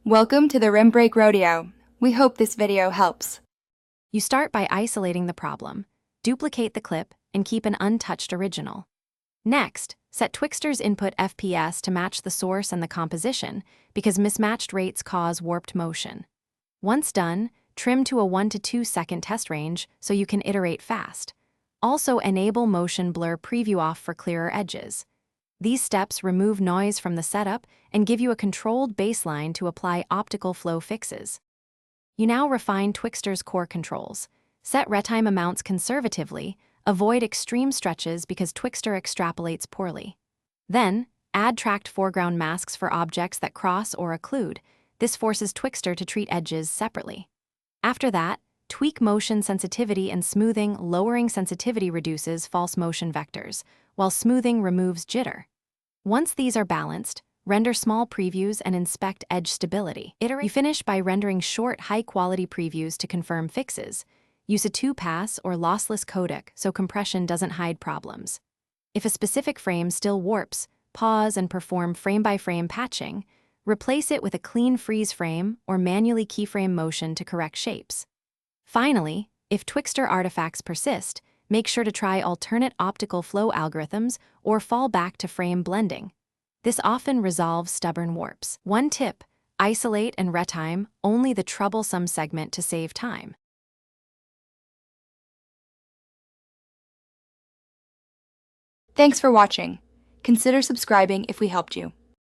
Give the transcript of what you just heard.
Welcome to the Rim Break Rodeo. We hope this video helps. You start by isolating the problem, duplicate the clip, and keep an untouched original. Next, set Twixtor's input FPS to match the source and the composition, because mismatched rates cause warped motion. Once done, trim to a 1 to 2 second test range so you can iterate fast. Also enable motion blur preview off for clearer edges. These steps remove noise from the setup and give you a controlled baseline to apply optical flow fixes. You now refine Twixtor's core controls. Set retime amounts conservatively, avoid extreme stretches because Twixtor extrapolates poorly. Then, add tracked foreground masks for objects that cross or occlude. This forces Twixtor to treat edges separately. After that, tweak motion sensitivity and smoothing. Lowering sensitivity reduces false motion vectors, while smoothing removes jitter. Once these are balanced, render small previews and inspect edge stability. You finish by rendering short, high-quality previews to confirm fixes. Use a 2-pass or lossless codec so compression doesn't hide problems. If a specific frame still warps, pause and perform frame-by-frame patching. Replace it with a clean freeze frame or manually keyframe motion to correct shapes. Finally, if Twixtor artifacts persist, make sure to try alternate optical flow algorithms or fall back to frame blending. This often resolves stubborn warps. One tip: isolate and retime only the troublesome segment to save time. Thanks for watching. Consider subscribing if we helped you.